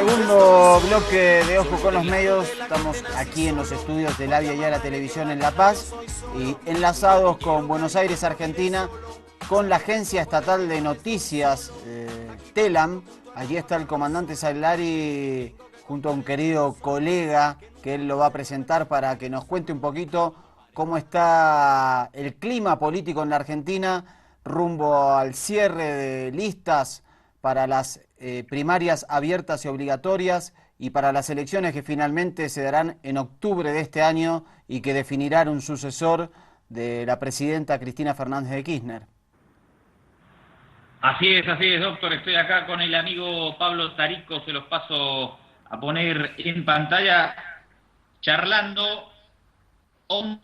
Segundo bloque de Ojo con los Medios. Estamos aquí en los estudios de Avia Yala Televisión en La Paz y enlazados con Buenos Aires, Argentina, con la Agencia Estatal de Noticias, TELAM. Allí está el comandante Salari junto a un querido colega que él lo va a presentar para que nos cuente un poquito cómo está el clima político en la Argentina rumbo al cierre de listas para las primarias abiertas y obligatorias y para las elecciones que finalmente se darán en octubre de este año y que definirán un sucesor de la presidenta Cristina Fernández de Kirchner. Así es, doctor. Estoy acá con el amigo Pablo Tarico, se los paso a poner en pantalla, charlando on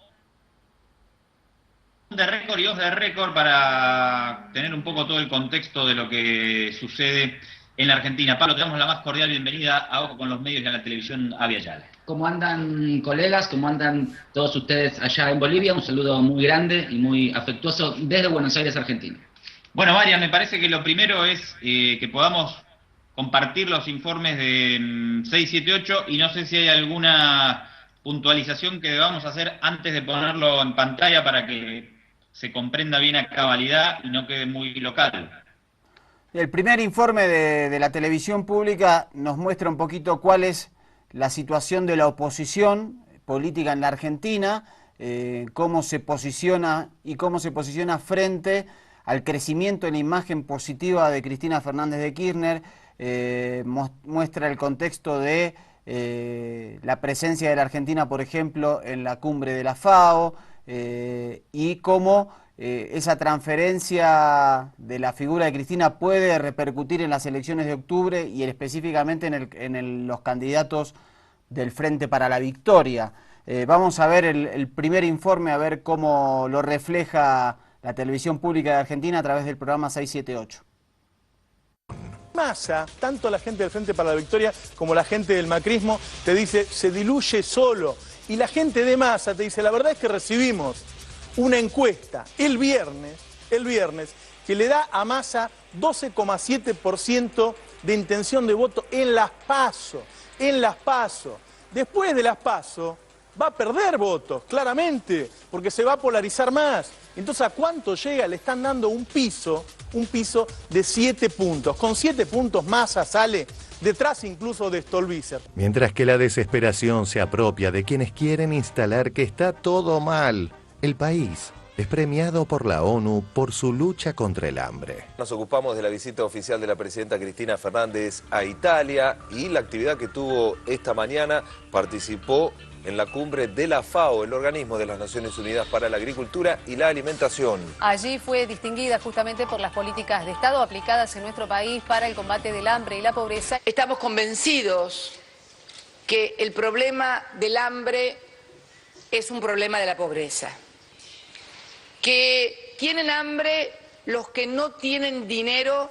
the record y off the record para tener un poco todo el contexto de lo que sucede en la Argentina. Pablo, te damos la más cordial bienvenida a Ojo con los Medios y a la televisión Avia Yala. ¿Cómo andan, colegas? ¿Cómo andan todos ustedes allá en Bolivia? Un saludo muy grande y muy afectuoso desde Buenos Aires, Argentina. Bueno, Marian, me parece que lo primero es que podamos compartir los informes de 678 y no sé si hay alguna puntualización que debamos hacer antes de ponerlo en pantalla para que se comprenda bien a cabalidad y no quede muy local. El primer informe de la televisión pública nos muestra un poquito cuál es la situación de la oposición política en la Argentina, cómo se posiciona frente al crecimiento en la imagen positiva de Cristina Fernández de Kirchner, muestra el contexto de la presencia de la Argentina, por ejemplo, en la cumbre de la FAO, y cómo esa transferencia de la figura de Cristina puede repercutir en las elecciones de octubre y específicamente en los candidatos del Frente para la Victoria. Vamos a ver el primer informe, a ver cómo lo refleja la televisión pública de Argentina a través del programa 678. Massa, tanto la gente del Frente para la Victoria como la gente del macrismo te dice, se diluye solo. Y la gente de Massa te dice, la verdad es que recibimos una encuesta el viernes, que le da a Massa 12,7% de intención de voto en las PASO. Después de las PASO va a perder votos, claramente, porque se va a polarizar más. Entonces, ¿a cuánto llega? Le están dando un piso de 7 puntos. Con 7 puntos Massa sale detrás incluso de Stolbizer. Mientras que la desesperación se apropia de quienes quieren instalar que está todo mal, el país es premiado por la ONU por su lucha contra el hambre. Nos ocupamos de la visita oficial de la presidenta Cristina Fernández a Italia y la actividad que tuvo esta mañana. Participó en la cumbre de la FAO, el organismo de las Naciones Unidas para la Agricultura y la Alimentación. Allí fue distinguida justamente por las políticas de Estado aplicadas en nuestro país para el combate del hambre y la pobreza. Estamos convencidos que el problema del hambre es un problema de la pobreza. Que tienen hambre los que no tienen dinero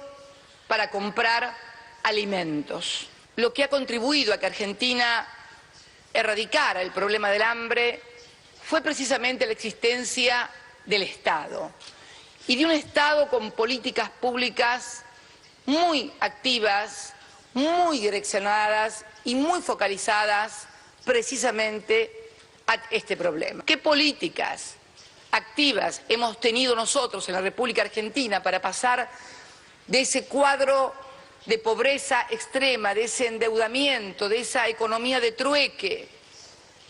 para comprar alimentos. Lo que ha contribuido a que Argentina erradicara el problema del hambre fue precisamente la existencia del Estado y de un Estado con políticas públicas muy activas, muy direccionadas y muy focalizadas precisamente a este problema. ¿Qué políticas activas hemos tenido nosotros en la República Argentina para pasar de ese cuadro de pobreza extrema, de ese endeudamiento, de esa economía de trueque,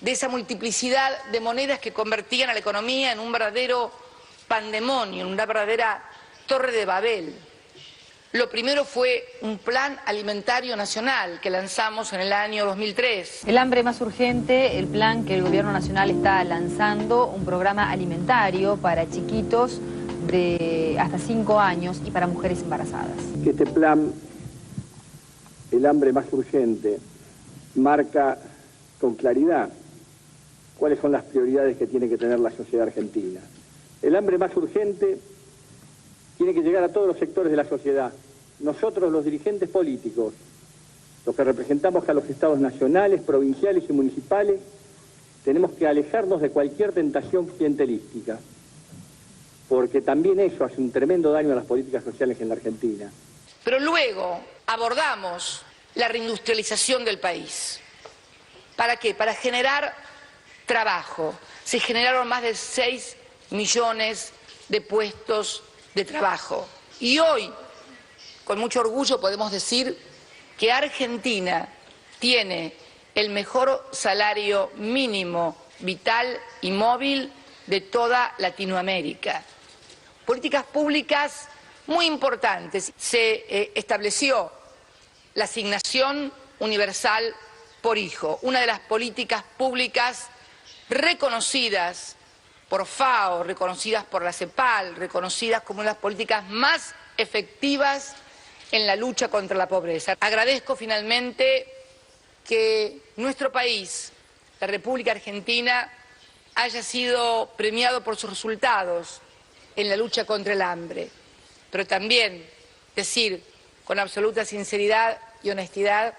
de esa multiplicidad de monedas que convertían a la economía en un verdadero pandemonio, en una verdadera torre de Babel? Lo primero fue un plan alimentario nacional que lanzamos en el año 2003. El hambre más urgente, el plan que el gobierno nacional está lanzando, un programa alimentario para chiquitos de hasta 5 años y para mujeres embarazadas. Que este plan, el hambre más urgente, marca con claridad cuáles son las prioridades que tiene que tener la sociedad argentina. El hambre más urgente tiene que llegar a todos los sectores de la sociedad. Nosotros, los dirigentes políticos, los que representamos a los estados nacionales, provinciales y municipales, tenemos que alejarnos de cualquier tentación clientelística, porque también eso hace un tremendo daño a las políticas sociales en la Argentina. Pero luego abordamos la reindustrialización del país. ¿Para qué? Para generar trabajo. Se generaron más de 6 millones de puestos de trabajo. Y hoy, con mucho orgullo, podemos decir que Argentina tiene el mejor salario mínimo vital y móvil de toda Latinoamérica. Políticas públicas muy importantes. Se estableció la asignación universal por hijo, una de las políticas públicas reconocidas por FAO, reconocidas por la CEPAL, reconocidas como una de las políticas más efectivas en la lucha contra la pobreza. Agradezco finalmente que nuestro país, la República Argentina, haya sido premiado por sus resultados en la lucha contra el hambre, pero también decir con absoluta sinceridad y honestidad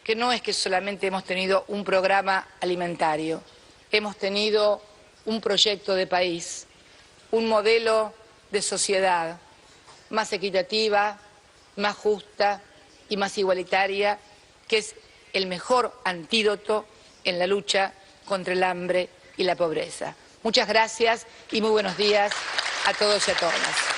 que no es que solamente hemos tenido un programa alimentario, hemos tenido un proyecto de país, un modelo de sociedad más equitativa, más justa y más igualitaria, que es el mejor antídoto en la lucha contra el hambre y la pobreza. Muchas gracias y muy buenos días a todos y a todas.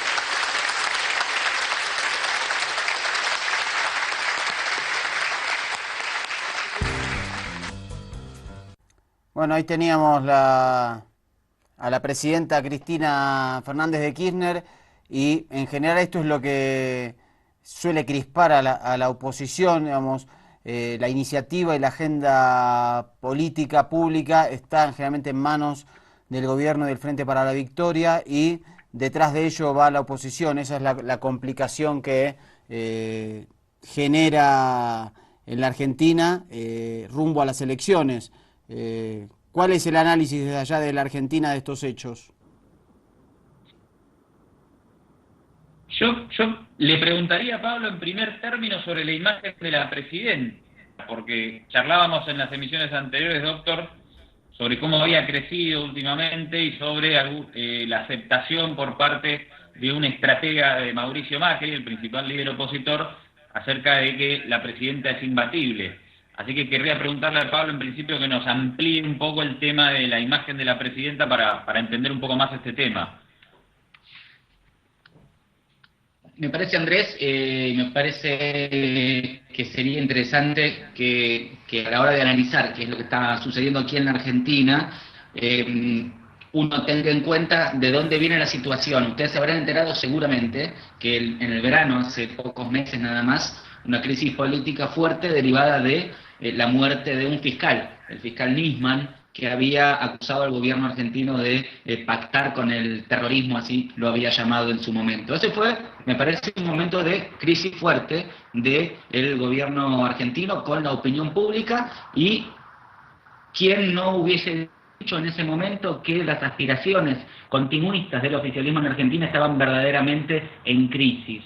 Bueno, ahí teníamos a la presidenta Cristina Fernández de Kirchner y en general esto es lo que suele crispar a la oposición, digamos, la iniciativa y la agenda política pública están generalmente en manos del gobierno del Frente para la Victoria y detrás de ello va la oposición. Esa es la complicación que genera en la Argentina rumbo a las elecciones. ¿Cuál es el análisis desde allá de la Argentina de estos hechos? Yo le preguntaría a Pablo en primer término sobre la imagen de la presidenta, porque charlábamos en las emisiones anteriores, doctor, sobre cómo había crecido últimamente y sobre la aceptación por parte de un estratega de Mauricio Macri, el principal líder opositor, acerca de que la presidenta es imbatible. Así que querría preguntarle a Pablo en principio que nos amplíe un poco el tema de la imagen de la presidenta para entender un poco más este tema. Me parece, Andrés, me parece que sería interesante que a la hora de analizar qué es lo que está sucediendo aquí en la Argentina, uno tenga en cuenta de dónde viene la situación. Ustedes se habrán enterado seguramente que en el verano, hace pocos meses nada más, una crisis política fuerte derivada de la muerte de un fiscal, el fiscal Nisman, que había acusado al gobierno argentino de pactar con el terrorismo, así lo había llamado en su momento. Ese fue, me parece, un momento de crisis fuerte del gobierno argentino con la opinión pública, y quién no hubiese dicho en ese momento que las aspiraciones continuistas del oficialismo en Argentina estaban verdaderamente en crisis.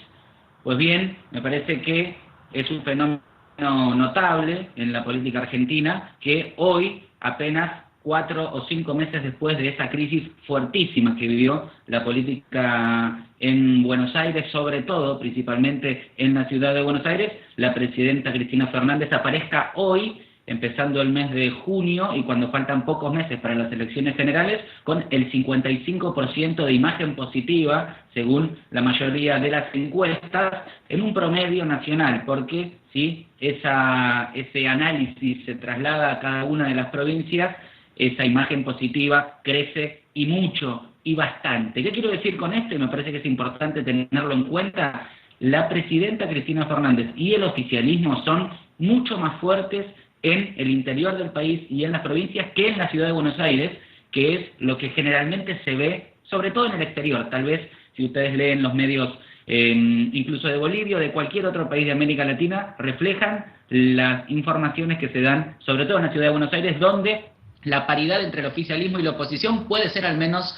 Pues bien, me parece que es un fenómeno notable en la política argentina que hoy, apenas 4 o 5 meses después de esa crisis fuertísima que vivió la política en Buenos Aires, sobre todo, principalmente en la ciudad de Buenos Aires, la presidenta Cristina Fernández aparezca hoy, empezando el mes de junio y cuando faltan pocos meses para las elecciones generales, con el 55% de imagen positiva, según la mayoría de las encuestas, en un promedio nacional, porque si ese análisis se traslada a cada una de las provincias, esa imagen positiva crece y mucho y bastante. ¿Qué quiero decir con esto? Y me parece que es importante tenerlo en cuenta. La presidenta Cristina Fernández y el oficialismo son mucho más fuertes en el interior del país y en las provincias que en la ciudad de Buenos Aires, que es lo que generalmente se ve, sobre todo en el exterior. Tal vez si ustedes leen los medios incluso de Bolivia o de cualquier otro país de América Latina, reflejan las informaciones que se dan, sobre todo en la ciudad de Buenos Aires, donde la paridad entre el oficialismo y la oposición puede ser al menos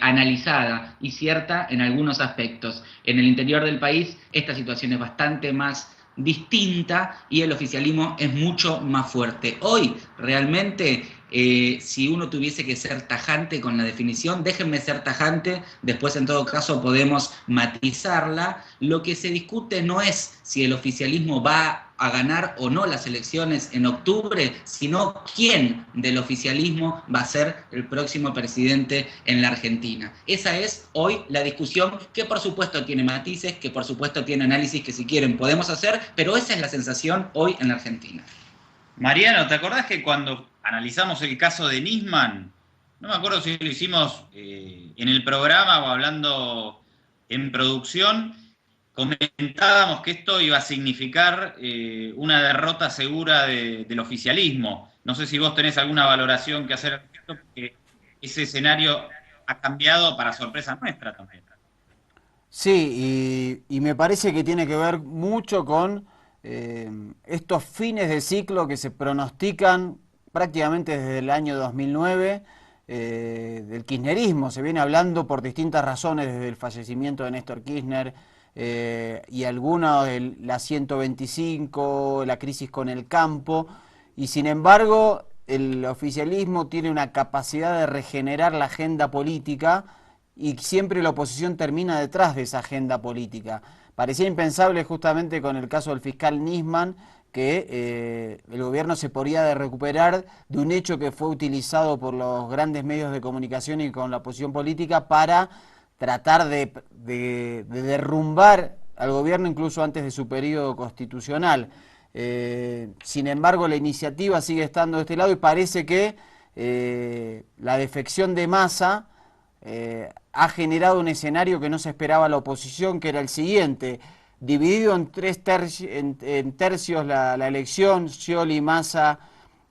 analizada y cierta en algunos aspectos. En el interior del país esta situación es bastante más distinta y el oficialismo es mucho más fuerte. Hoy realmente si uno tuviese que ser tajante con la definición, déjenme ser tajante, después en todo caso podemos matizarla. Lo que se discute no es si el oficialismo va a ganar o no las elecciones en octubre, sino quién del oficialismo va a ser el próximo presidente en la Argentina. Esa es hoy la discusión, que por supuesto tiene matices, que por supuesto tiene análisis que si quieren podemos hacer, pero esa es la sensación hoy en la Argentina. Mariano, ¿te acordás que cuando analizamos el caso de Nisman, no me acuerdo si lo hicimos en el programa o hablando en producción, comentábamos que esto iba a significar una derrota segura del oficialismo? No sé si vos tenés alguna valoración que hacer al respecto, porque ese escenario ha cambiado para sorpresa nuestra también. Sí, y me parece que tiene que ver mucho con estos fines de ciclo que se pronostican prácticamente desde el año 2009, del kirchnerismo. Se viene hablando por distintas razones, desde el fallecimiento de Néstor Kirchner, y algunos de la 125, la crisis con el campo, y sin embargo el oficialismo tiene una capacidad de regenerar la agenda política y siempre la oposición termina detrás de esa agenda política. Parecía impensable justamente con el caso del fiscal Nisman que el gobierno se podría de recuperar de un hecho que fue utilizado por los grandes medios de comunicación y con la oposición política para tratar de derrumbar al gobierno incluso antes de su periodo constitucional. Sin embargo, la iniciativa sigue estando de este lado y parece que la defección de Massa ha generado un escenario que no se esperaba la oposición, que era el siguiente: dividido en tercios la elección, Scioli, Massa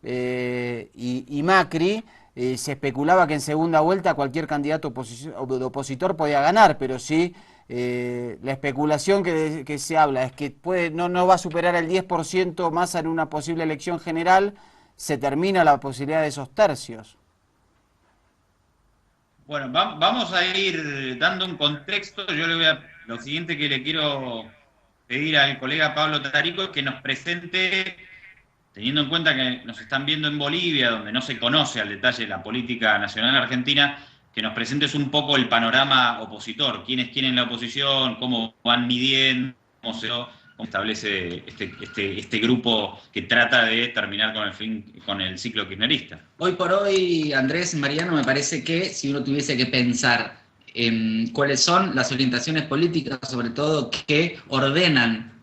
y Macri. Se especulaba que en segunda vuelta cualquier candidato opositor podía ganar, pero sí la especulación que se habla es que no va a superar el 10% Massa en una posible elección general, se termina la posibilidad de esos tercios. Bueno, vamos a ir dando un contexto. Yo lo siguiente que le quiero pedir al colega Pablo Tarico es que nos presente, teniendo en cuenta que nos están viendo en Bolivia, donde no se conoce al detalle la política nacional argentina, que nos presentes un poco el panorama opositor. ¿Quiénes quieren la oposición? ¿Cómo van midiendo? ¿Cómo establece este grupo que trata de terminar con el ciclo kirchnerista? Hoy por hoy, Andrés, Mariano, me parece que si uno tuviese que pensar en cuáles son las orientaciones políticas, sobre todo que ordenan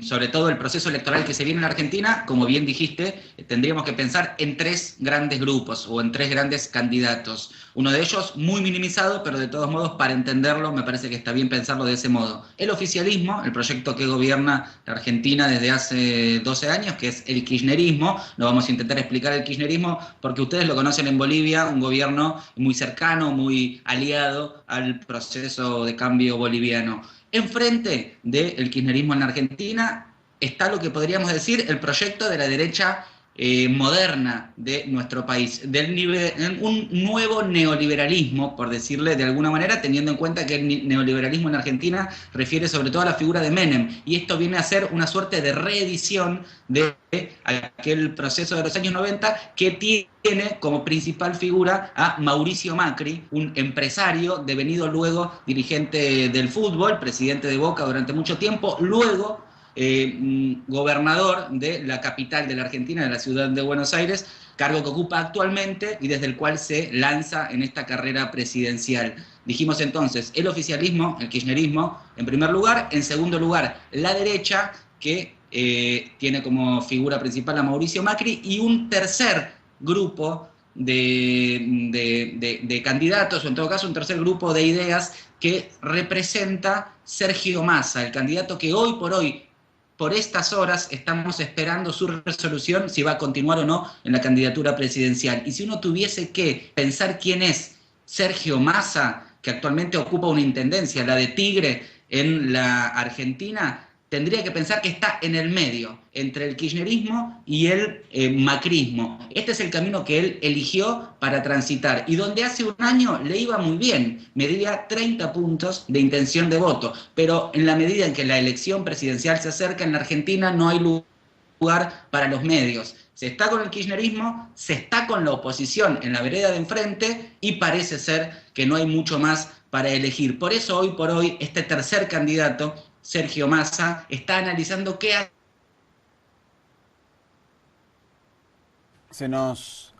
sobre todo el proceso electoral que se viene en la Argentina, como bien dijiste, tendríamos que pensar en tres grandes grupos o en tres grandes candidatos. Uno de ellos muy minimizado, pero de todos modos, para entenderlo, me parece que está bien pensarlo de ese modo. El oficialismo, el proyecto que gobierna la Argentina desde hace 12 años, que es el kirchnerismo. No vamos a intentar explicar el kirchnerismo porque ustedes lo conocen en Bolivia, un gobierno muy cercano, muy aliado al proceso de cambio boliviano. Enfrente del kirchnerismo en la Argentina está lo que podríamos decir el proyecto de la derecha moderna de nuestro país, un nuevo neoliberalismo, por decirle de alguna manera, teniendo en cuenta que el neoliberalismo en Argentina refiere sobre todo a la figura de Menem, y esto viene a ser una suerte de reedición de aquel proceso de los años 90 que tiene como principal figura a Mauricio Macri, un empresario devenido luego dirigente del fútbol, presidente de Boca durante mucho tiempo, luego gobernador de la capital de la Argentina, de la ciudad de Buenos Aires, cargo que ocupa actualmente y desde el cual se lanza en esta carrera presidencial. Dijimos entonces, el oficialismo, el kirchnerismo, en primer lugar; en segundo lugar, la derecha, que tiene como figura principal a Mauricio Macri, y un tercer grupo de candidatos, o en todo caso un tercer grupo de ideas que representa Sergio Massa, el candidato que hoy por hoy, por estas horas, estamos esperando su resolución si va a continuar o no en la candidatura presidencial. Y si uno tuviese que pensar quién es Sergio Massa, que actualmente ocupa una intendencia, la de Tigre, en la Argentina, tendría que pensar que está en el medio, entre el kirchnerismo y el macrismo. Este es el camino que él eligió para transitar, y donde hace un año le iba muy bien, medía 30 puntos de intención de voto, pero en la medida en que la elección presidencial se acerca en la Argentina no hay lugar para los medios. Se está con el kirchnerismo, se está con la oposición en la vereda de enfrente y parece ser que no hay mucho más para elegir. Por eso hoy por hoy este tercer candidato, Sergio Massa, está analizando qué hacer.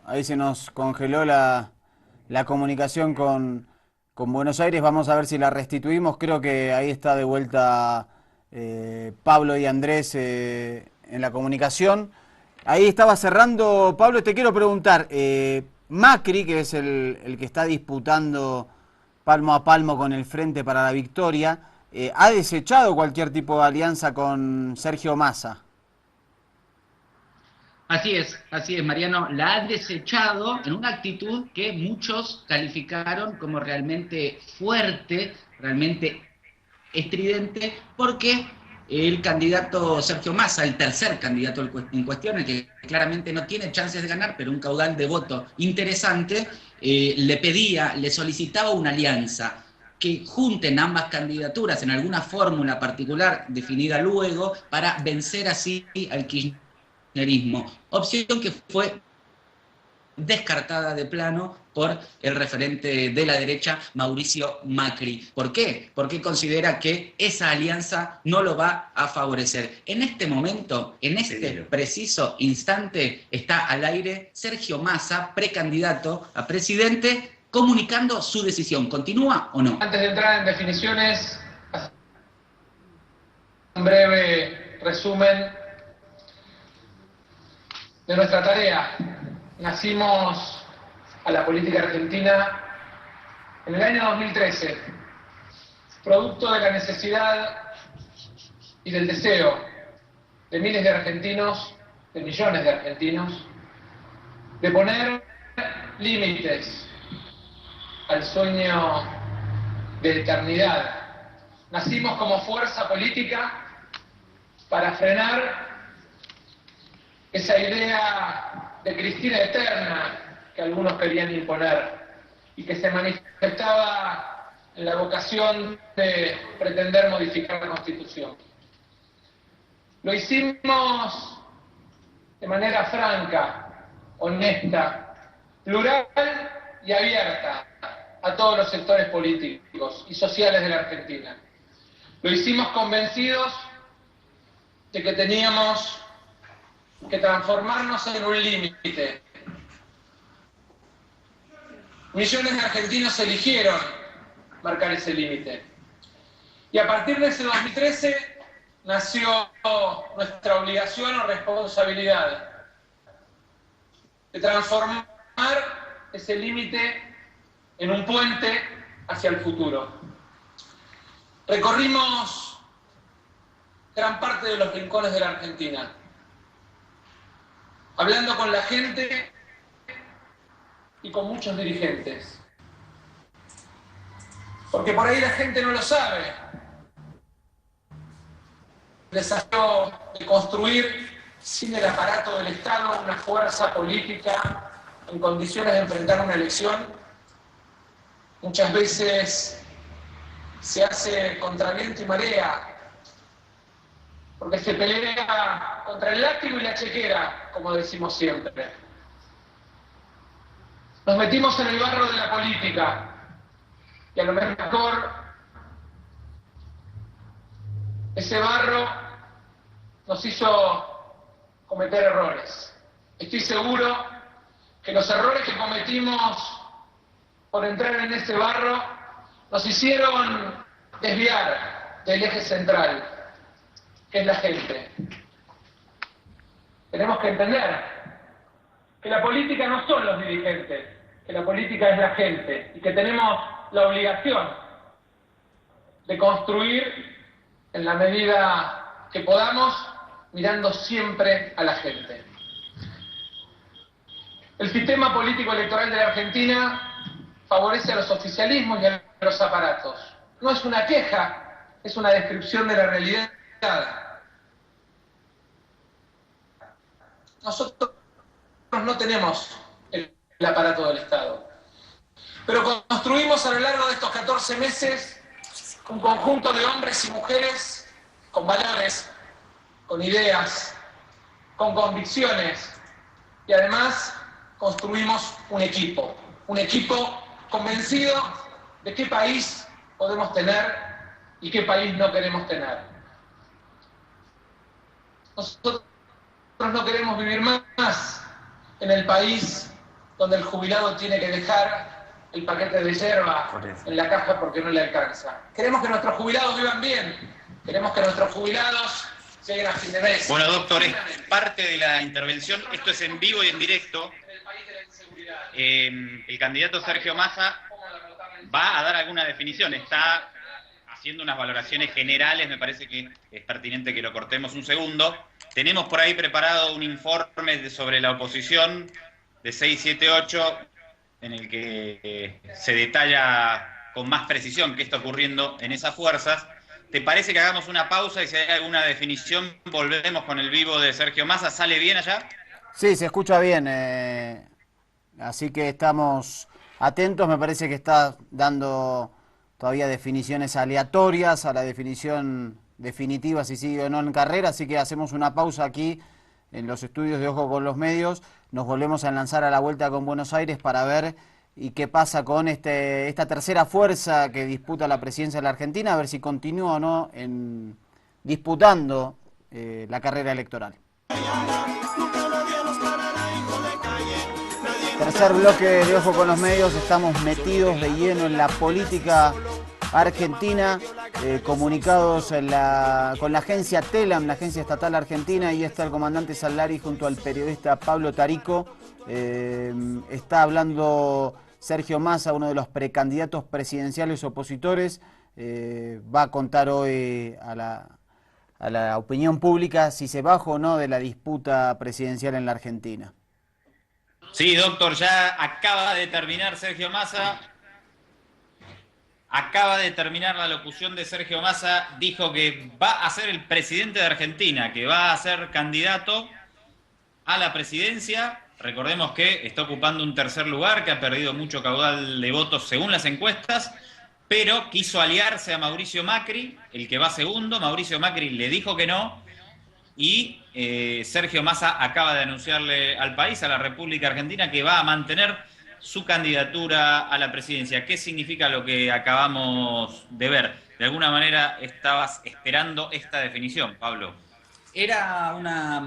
Ahí se nos congeló la comunicación con Buenos Aires. Vamos a ver si la restituimos. Creo que ahí está de vuelta Pablo y Andrés en la comunicación. Ahí estaba cerrando, Pablo, te quiero preguntar, Macri, que es el que está disputando palmo a palmo con el Frente para la Victoria, ¿ha desechado cualquier tipo de alianza con Sergio Massa? Así es, Mariano, la ha desechado en una actitud que muchos calificaron como realmente fuerte, realmente estridente, porque el candidato Sergio Massa, el tercer candidato en cuestión, el que claramente no tiene chances de ganar, pero un caudal de voto interesante, le solicitaba una alianza que junten ambas candidaturas en alguna fórmula particular definida luego para vencer así al kirchnerismo, opción que fue descartada de plano por el referente de la derecha, Mauricio Macri. ¿Por qué? Porque considera que esa alianza no lo va a favorecer. En este momento, en este preciso instante, está al aire Sergio Massa, precandidato a presidente, comunicando su decisión. ¿Continúa o no? Antes de entrar en definiciones, un breve resumen de nuestra tarea. Nacimos a la política argentina en el año 2013, producto de la necesidad y del deseo de miles de argentinos, de millones de argentinos, de poner límites al sueño de eternidad. Nacimos como fuerza política para frenar esa idea de Cristina eterna que algunos querían imponer y que se manifestaba en la vocación de pretender modificar la Constitución. Lo hicimos de manera franca, honesta, plural y abierta a todos los sectores políticos y sociales de la Argentina. Lo hicimos convencidos de que teníamos que transformarnos en un límite. Millones de argentinos eligieron marcar ese límite. Y a partir de ese 2013 nació nuestra obligación o responsabilidad de transformar ese límite en un puente hacia el futuro. Recorrimos gran parte de los rincones de la Argentina, hablando con la gente y con muchos dirigentes. Porque por ahí la gente no lo sabe. El desafío de construir sin el aparato del Estado una fuerza política en condiciones de enfrentar una elección, muchas veces se hace contra viento y marea, porque se pelea contra el látigo y la chequera, como decimos siempre. Nos metimos en el barro de la política y a lo mejor ese barro nos hizo cometer errores. Estoy seguro que los errores que cometimos por entrar en ese barro nos hicieron desviar del eje central, que es la gente. Tenemos que entender que la política no son los dirigentes, que la política es la gente y que tenemos la obligación de construir en la medida que podamos, mirando siempre a la gente. El sistema político electoral de la Argentina favorece a los oficialismos y a los aparatos. No es una queja, es una descripción de la realidad. Nosotros no tenemos el aparato del Estado, pero construimos a lo largo de estos 14 meses un conjunto de hombres y mujeres con valores, con ideas, con convicciones, y además construimos un equipo convencido de qué país podemos tener y qué país no queremos tener. Nosotros no queremos vivir más en el país donde el jubilado tiene que dejar el paquete de yerba en la caja porque no le alcanza. Queremos que nuestros jubilados vivan bien, queremos que nuestros jubilados lleguen a fin de mes. Bueno, doctor, es parte de la intervención, esto es en vivo y en directo. El candidato Sergio Massa va a dar alguna definición, está haciendo unas valoraciones generales, me parece que es pertinente que lo cortemos un segundo. Tenemos por ahí preparado un informe sobre la oposición de 678, en el que se detalla con más precisión qué está ocurriendo en esas fuerzas. ¿Te parece que hagamos una pausa y si hay alguna definición volvemos con el vivo de Sergio Massa? ¿Sale bien allá? Sí, se escucha bien, así que estamos atentos. Me parece que está dando todavía definiciones aleatorias a la definición definitiva si sigue o no en carrera, así que hacemos una pausa aquí en los estudios de Ojo con los Medios. Nos volvemos a lanzar a la vuelta con Buenos Aires para ver y qué pasa con esta tercera fuerza que disputa la presidencia de la Argentina, a ver si continúa o no disputando la carrera electoral. Tercer bloque de Ojo con los Medios, estamos metidos de lleno en la política argentina, comunicados con la agencia TELAM, la agencia estatal argentina, y está el comandante Saldari junto al periodista Pablo Tarico. Está hablando Sergio Massa, uno de los precandidatos presidenciales opositores. Va a contar hoy a la opinión pública si se baja o no de la disputa presidencial en la Argentina. Sí, doctor, ya acaba de terminar Sergio Massa. Acaba de terminar la locución de Sergio Massa, dijo que va a ser el presidente de Argentina, que va a ser candidato a la presidencia. Recordemos que está ocupando un tercer lugar, que ha perdido mucho caudal de votos según las encuestas, pero quiso aliarse a Mauricio Macri, el que va segundo. Mauricio Macri le dijo que no, y Sergio Massa acaba de anunciarle al país, a la República Argentina, que va a mantener su candidatura a la presidencia. ¿Qué significa lo que acabamos de ver? De alguna manera estabas esperando esta definición, Pablo. Era una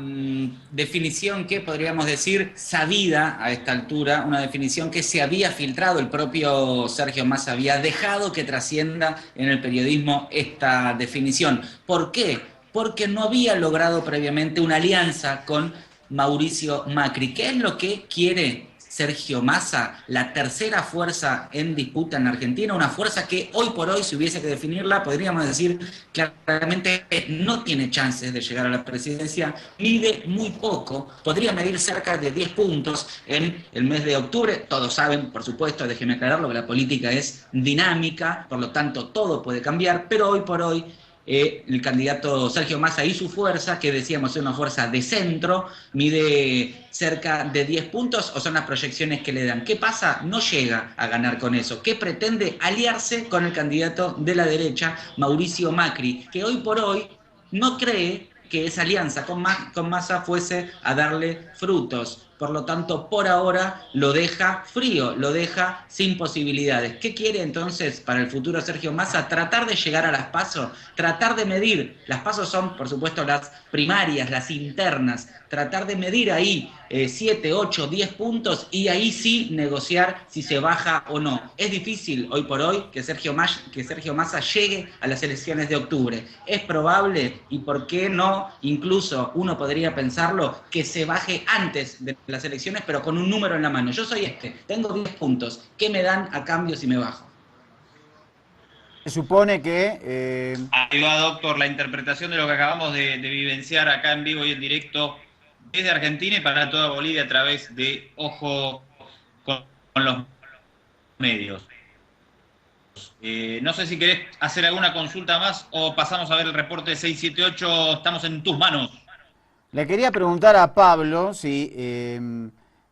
definición que podríamos decir sabida a esta altura, una definición que se había filtrado, el propio Sergio Massa había dejado que trascienda en el periodismo esta definición. ¿Por qué? Porque no había logrado previamente una alianza con Mauricio Macri. ¿Qué es lo que quiere Sergio Massa, la tercera fuerza en disputa en Argentina? Una fuerza que hoy por hoy, si hubiese que definirla, podríamos decir claramente no tiene chances de llegar a la presidencia, mide muy poco, podría medir cerca de 10 puntos en el mes de octubre. Todos saben, por supuesto, déjenme aclararlo, que la política es dinámica, por lo tanto todo puede cambiar, pero hoy por hoy el candidato Sergio Massa y su fuerza, que decíamos es una fuerza de centro, mide cerca de 10 puntos, o son las proyecciones que le dan. ¿Qué pasa? No llega a ganar con eso. ¿Qué pretende? Aliarse con el candidato de la derecha, Mauricio Macri, que hoy por hoy no cree que esa alianza con Massa fuese a darle frutos. Por lo tanto, por ahora lo deja frío, lo deja sin posibilidades. ¿Qué quiere entonces para el futuro Sergio Massa? Tratar de llegar a las PASO, tratar de medir. Las PASO son, por supuesto, las primarias, las internas. Tratar de medir ahí 7, 8, 10 puntos y ahí sí negociar si se baja o no. Es difícil hoy por hoy que Sergio Massa llegue a las elecciones de octubre. Es probable, y por qué no, incluso uno podría pensarlo, que se baje antes de las elecciones, pero con un número en la mano. Yo soy tengo 10 puntos. ¿Qué me dan a cambio si me bajo? Se supone que... Ahí va, doctor, la interpretación de lo que acabamos de vivenciar acá en vivo y en directo desde Argentina y para toda Bolivia a través de Ojo con los Medios. No sé si querés hacer alguna consulta más o pasamos a ver el reporte de 678. Estamos en tus manos. Le quería preguntar a Pablo si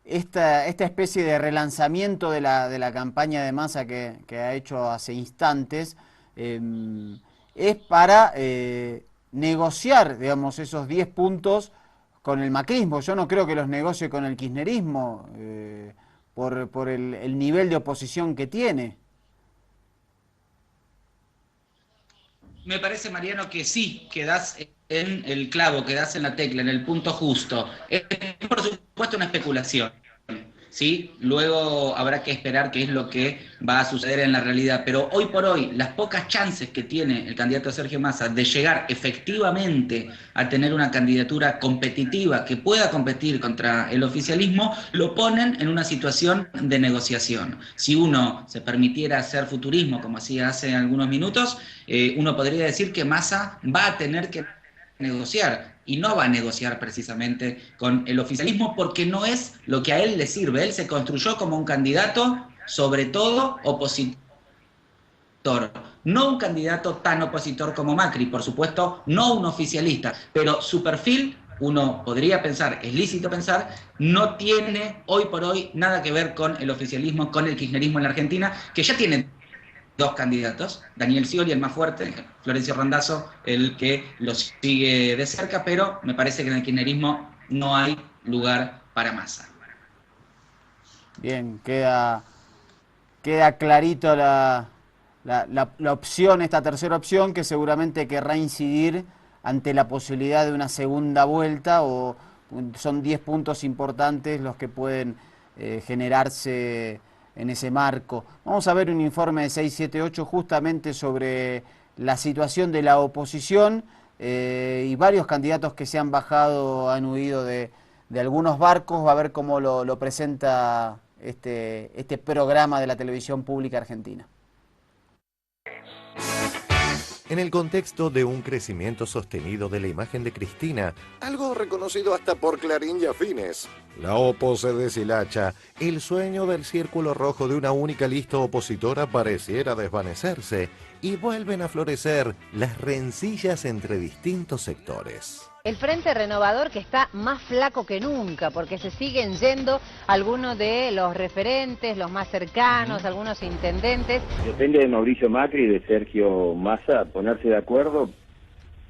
esta especie de relanzamiento de la campaña de Massa que ha hecho hace instantes es para negociar, digamos, esos 10 puntos con el macrismo. Yo no creo que los negocie con el kirchnerismo por el nivel de oposición que tiene. Me parece, Mariano, que sí, que das en el clavo, que das en la tecla, en el punto justo. Es, por supuesto, una especulación, ¿sí? Luego habrá que esperar qué es lo que va a suceder en la realidad. Pero hoy por hoy, las pocas chances que tiene el candidato Sergio Massa de llegar efectivamente a tener una candidatura competitiva que pueda competir contra el oficialismo, lo ponen en una situación de negociación. Si uno se permitiera hacer futurismo, como hacía hace algunos minutos, uno podría decir que Massa va a tener que negociar, y no va a negociar precisamente con el oficialismo porque no es lo que a él le sirve. Él se construyó como un candidato, sobre todo opositor, no un candidato tan opositor como Macri, por supuesto, no un oficialista, pero su perfil, uno podría pensar, es lícito pensar, no tiene hoy por hoy nada que ver con el oficialismo, con el kirchnerismo en la Argentina, que ya tiene dos candidatos, Daniel Scioli, el más fuerte, Florencio Randazzo, el que lo sigue de cerca, pero me parece que en el kirchnerismo no hay lugar para Massa. Bien, queda clarito la opción, esta tercera opción, que seguramente querrá incidir ante la posibilidad de una segunda vuelta, o son 10 puntos importantes los que pueden generarse en ese marco. Vamos a ver un informe de 678 justamente sobre la situación de la oposición y varios candidatos que se han bajado, han huido de algunos barcos. Va a ver cómo lo presenta este programa de la televisión pública argentina. En el contexto de un crecimiento sostenido de la imagen de Cristina, algo reconocido hasta por Clarín y afines, la OPO se deshilacha, el sueño del círculo rojo de una única lista opositora pareciera desvanecerse y vuelven a florecer las rencillas entre distintos sectores. El Frente Renovador, que está más flaco que nunca, porque se siguen yendo algunos de los referentes, los más cercanos, algunos intendentes. Depende de Mauricio Macri y de Sergio Massa ponerse de acuerdo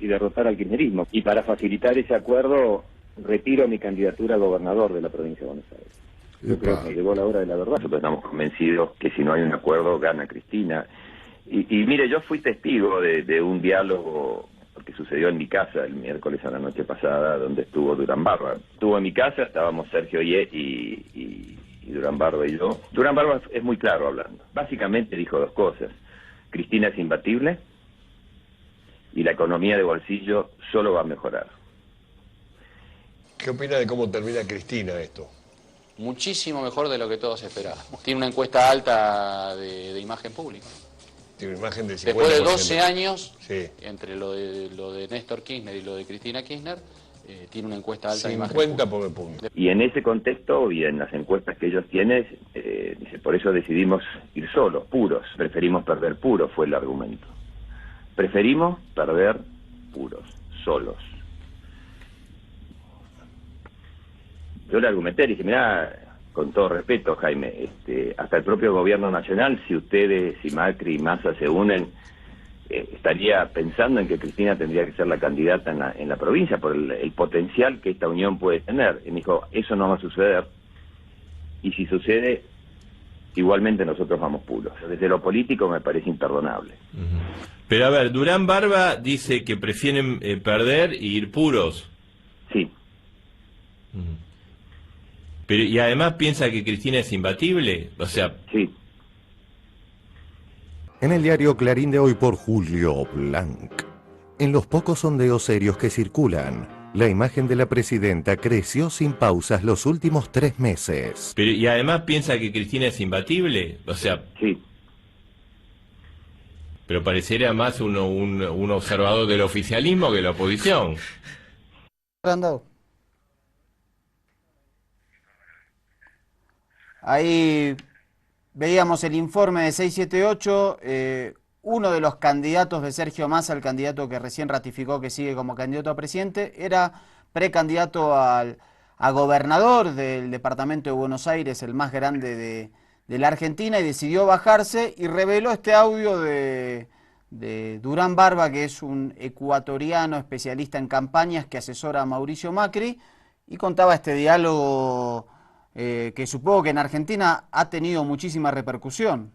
y derrotar al kirchnerismo. Y para facilitar ese acuerdo, retiro mi candidatura a gobernador de la provincia de Buenos Aires. Yo creo que llegó la hora de la verdad. Nosotros estamos convencidos que si no hay un acuerdo, gana Cristina. Y mire, yo fui testigo de un diálogo que sucedió en mi casa el miércoles a la noche pasada, donde estuvo Durán Barba. Estuvo en mi casa, estábamos Sergio y Durán Barba y yo. Durán Barba es muy claro hablando. Básicamente dijo dos cosas. Cristina es imbatible y la economía de bolsillo solo va a mejorar. ¿Qué opina de cómo termina Cristina esto? Muchísimo mejor de lo que todos esperábamos. Tiene una encuesta alta de imagen pública. Tiene una imagen del 50%. Después de 12 años, sí, entre lo de Néstor Kirchner y lo de Cristina Kirchner, tiene una encuesta alta de imagen 50 pública. por punto. Y en ese contexto y en las encuestas que ellos tienen, dice, por eso decidimos ir solos, puros. Preferimos perder puros, fue el argumento. Preferimos perder puros, solos. Yo le argumenté, dije, mirá, con todo respeto, Jaime, hasta el propio gobierno nacional, si ustedes, si Macri y Massa se unen, estaría pensando en que Cristina tendría que ser la candidata en la provincia por el potencial que esta unión puede tener. Y me dijo, eso no va a suceder. Y si sucede, igualmente nosotros vamos puros. Desde lo político me parece imperdonable. Pero a ver, Durán Barba dice que prefieren perder y ir puros. Sí. Pero, y además piensa que Cristina es imbatible, o sea... Sí. En el diario Clarín de hoy por Julio Blanc. En los pocos sondeos serios que circulan, la imagen de la presidenta creció sin pausas los últimos 3 meses. Pero, y además piensa que Cristina es imbatible, o sea... Sí. Pero pareciera más un observador del oficialismo que de la oposición. Ahí veíamos el informe de 678, uno de los candidatos de Sergio Massa, el candidato que recién ratificó que sigue como candidato a presidente, era precandidato a gobernador del departamento de Buenos Aires, el más grande de la Argentina, y decidió bajarse y reveló este audio de Durán Barba, que es un ecuatoriano especialista en campañas que asesora a Mauricio Macri, y contaba este diálogo que supongo que en Argentina ha tenido muchísima repercusión.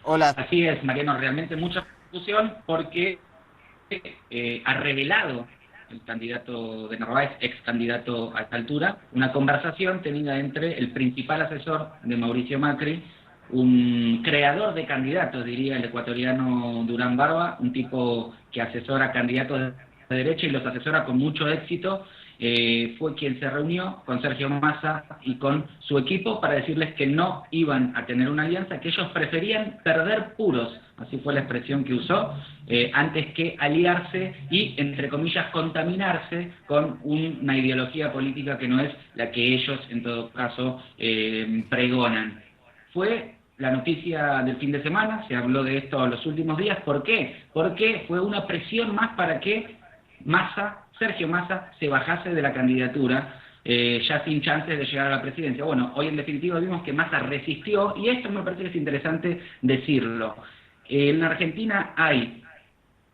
Hola. Así es, Mariano, realmente mucha discusión porque ha revelado el candidato de Narváez, ex candidato a esta altura, una conversación tenida entre el principal asesor de Mauricio Macri, un creador de candidatos, diría el ecuatoriano Durán Barba, un tipo que asesora candidatos de derecha y los asesora con mucho éxito. Fue quien se reunió con Sergio Massa y con su equipo para decirles que no iban a tener una alianza, que ellos preferían perder puros, así fue la expresión que usó, antes que aliarse y, entre comillas, contaminarse con una ideología política que no es la que ellos, en todo caso, pregonan. Fue la noticia del fin de semana, se habló de esto en los últimos días. ¿Por qué? Porque fue una presión más para que Sergio Massa se bajase de la candidatura, ya sin chances de llegar a la presidencia. Bueno, hoy en definitiva vimos que Massa resistió, y esto me parece que es interesante decirlo. En Argentina hay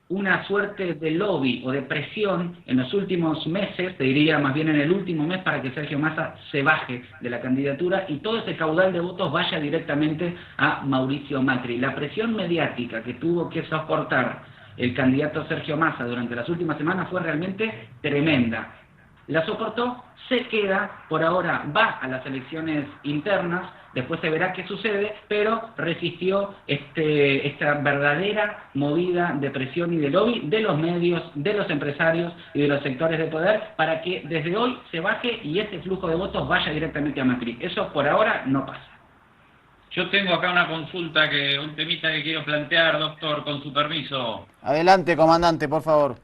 una suerte de lobby o de presión en los últimos meses, te diría más bien en el último mes, para que Sergio Massa se baje de la candidatura y todo ese caudal de votos vaya directamente a Mauricio Macri. La presión mediática que tuvo que soportar el candidato Sergio Massa durante las últimas semanas fue realmente tremenda. La soportó, se queda, por ahora va a las elecciones internas, después se verá qué sucede, pero resistió esta verdadera movida de presión y de lobby de los medios, de los empresarios y de los sectores de poder para que desde hoy se baje y ese flujo de votos vaya directamente a Macri. Eso por ahora no pasa. Yo tengo acá una consulta, un temita que quiero plantear, doctor, con su permiso. Adelante, comandante, por favor.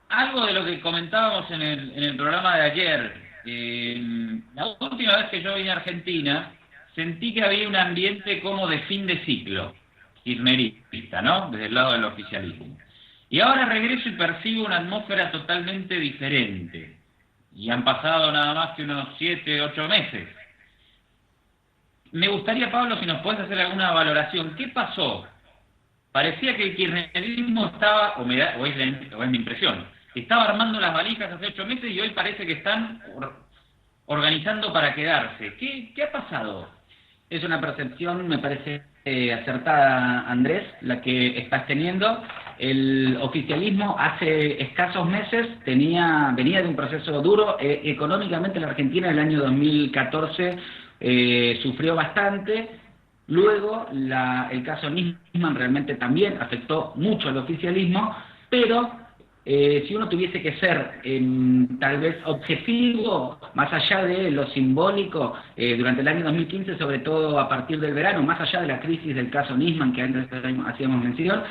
Algo de lo que comentábamos en el programa de ayer. La última vez que yo vine a Argentina, sentí que había un ambiente como de fin de ciclo, kirchnerista, ¿no? Desde el lado del oficialismo. Y ahora regreso y percibo una atmósfera totalmente diferente. Y han pasado nada más que unos 7, 8 meses. Me gustaría, Pablo, si nos puedes hacer alguna valoración. ¿Qué pasó? Parecía que el kirchnerismo estaba, o es mi impresión, estaba armando las valijas hace 8 meses y hoy parece que están organizando para quedarse. ¿Qué ha pasado? Es una percepción, me parece acertada, Andrés, la que estás teniendo. El oficialismo hace escasos meses venía de un proceso duro. Económicamente la Argentina en el año 2014 sufrió bastante. Luego el caso Nisman realmente también afectó mucho al oficialismo, pero si uno tuviese que ser tal vez objetivo, más allá de lo simbólico, durante el año 2015, sobre todo a partir del verano, más allá de la crisis del caso Nisman que antes hacíamos mención,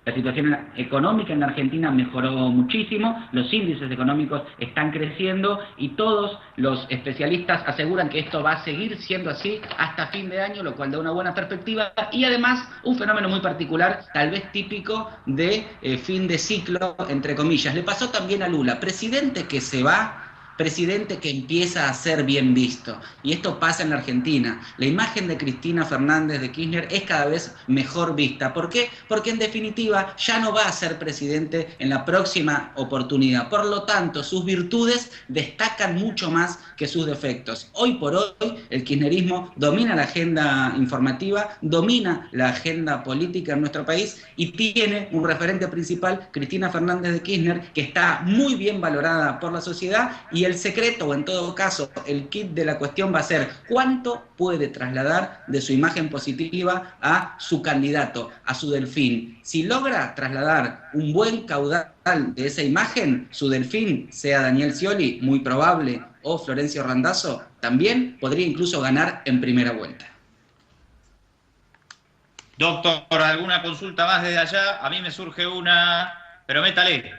la situación económica en la Argentina mejoró muchísimo, los índices económicos están creciendo y todos los especialistas aseguran que esto va a seguir siendo así hasta fin de año, lo cual da una buena perspectiva y además un fenómeno muy particular, tal vez típico de fin de ciclo, entre comillas. Le pasó también a Lula, presidente que se va, presidente que empieza a ser bien visto. Y esto pasa en la Argentina. La imagen de Cristina Fernández de Kirchner es cada vez mejor vista. ¿Por qué? Porque en definitiva ya no va a ser presidente en la próxima oportunidad. Por lo tanto, sus virtudes destacan mucho más que sus defectos. Hoy por hoy, el kirchnerismo domina la agenda informativa, domina la agenda política en nuestro país y tiene un referente principal, Cristina Fernández de Kirchner, que está muy bien valorada por la sociedad. Y el secreto, o en todo caso, el kit de la cuestión va a ser cuánto puede trasladar de su imagen positiva a su candidato, a su delfín. Si logra trasladar un buen caudal de esa imagen, su delfín, sea Daniel Scioli, muy probable, o Florencio Randazzo, también podría incluso ganar en primera vuelta. Doctor, ¿alguna consulta más desde allá? A mí me surge una, pero métale.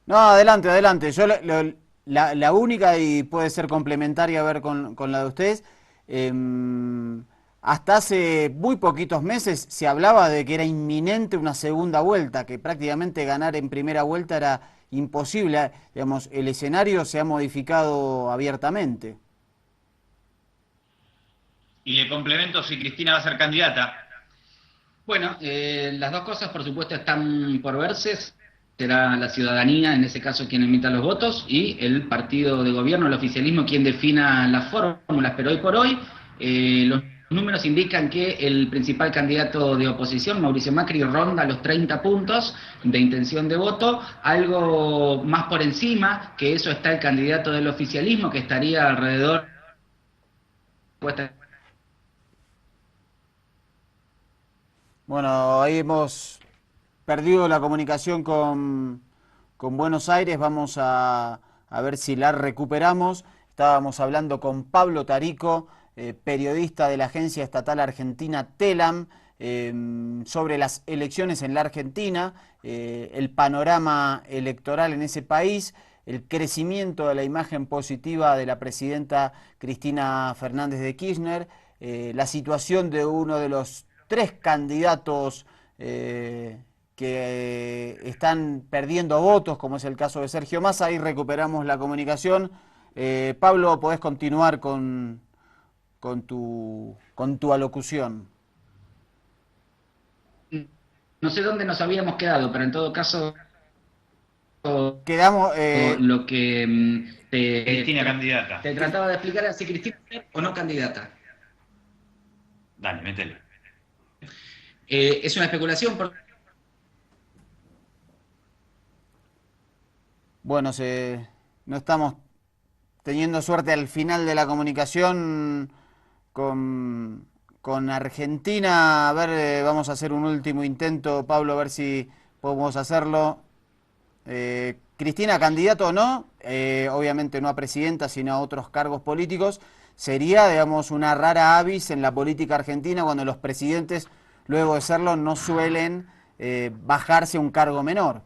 No, adelante, adelante. Yo la única, y puede ser complementaria a ver con la de ustedes, hasta hace muy poquitos meses se hablaba de que era inminente una segunda vuelta, que prácticamente ganar en primera vuelta era imposible. Digamos, el escenario se ha modificado abiertamente. Y le complemento si Cristina va a ser candidata. Bueno, las dos cosas por supuesto están por verse. Será la ciudadanía, en ese caso, quien emita los votos, y el partido de gobierno, el oficialismo, quien defina las fórmulas. Pero hoy por hoy, los números indican que el principal candidato de oposición, Mauricio Macri, ronda los 30 puntos de intención de voto. Algo más por encima que eso está el candidato del oficialismo, que estaría alrededor... Bueno, ahí hemos perdido la comunicación con Buenos Aires, vamos a ver si la recuperamos. Estábamos hablando con Pablo Tarico, periodista de la agencia estatal argentina TELAM, sobre las elecciones en la Argentina, el panorama electoral en ese país, el crecimiento de la imagen positiva de la presidenta Cristina Fernández de Kirchner, la situación de uno de los 3 candidatos que están perdiendo votos, como es el caso de Sergio Massa. Ahí recuperamos la comunicación. Pablo, podés continuar con tu alocución. No sé dónde nos habíamos quedado, pero en todo caso... Quedamos... lo que Cristina candidata. Te trataba de explicar si Cristina o no candidata. Dale, métele. Es una especulación porque... Bueno, no estamos teniendo suerte al final de la comunicación con Argentina. A ver, vamos a hacer un último intento, Pablo, a ver si podemos hacerlo. Cristina, candidato o no, obviamente no a presidenta, sino a otros cargos políticos. Sería, digamos, una rara avis en la política argentina cuando los presidentes, luego de serlo, no suelen bajarse a un cargo menor.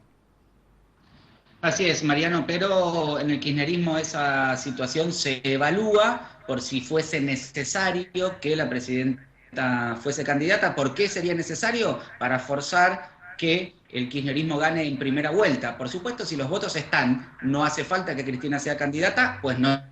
Así es, Mariano, pero en el kirchnerismo esa situación se evalúa por si fuese necesario que la presidenta fuese candidata. ¿Por qué sería necesario? Para forzar que el kirchnerismo gane en primera vuelta. Por supuesto, si los votos están, no hace falta que Cristina sea candidata, pues no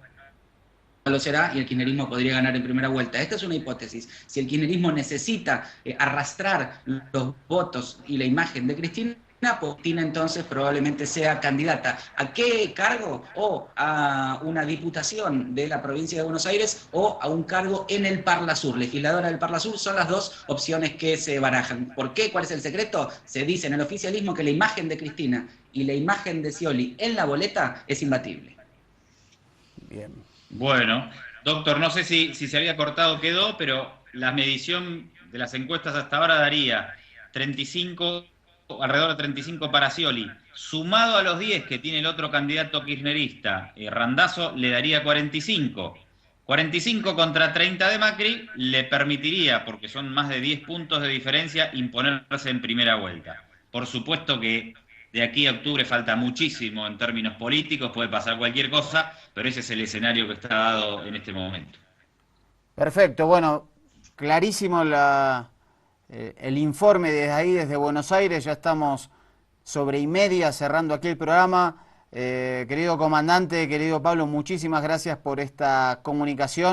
lo será y el kirchnerismo podría ganar en primera vuelta. Esta es una hipótesis. Si el kirchnerismo necesita arrastrar los votos y la imagen de Cristina, pues Cristina entonces probablemente sea candidata. ¿A qué cargo? O a una diputación de la provincia de Buenos Aires o a un cargo en el Parlasur. Legisladora del Parlasur son las dos opciones que se barajan. ¿Por qué? ¿Cuál es el secreto? Se dice en el oficialismo que la imagen de Cristina y la imagen de Scioli en la boleta es imbatible. Bien. Bueno, doctor, no sé si se había cortado o quedó, pero la medición de las encuestas hasta ahora daría 35... alrededor de 35 para Scioli, sumado a los 10 que tiene el otro candidato kirchnerista, Randazzo, le daría 45. 45 contra 30 de Macri le permitiría, porque son más de 10 puntos de diferencia, imponerse en primera vuelta. Por supuesto que de aquí a octubre falta muchísimo en términos políticos, puede pasar cualquier cosa, pero ese es el escenario que está dado en este momento. Perfecto, bueno, clarísimo el informe desde ahí, desde Buenos Aires. Ya estamos sobre y media cerrando aquí el programa. Querido comandante, querido Pablo, muchísimas gracias por esta comunicación.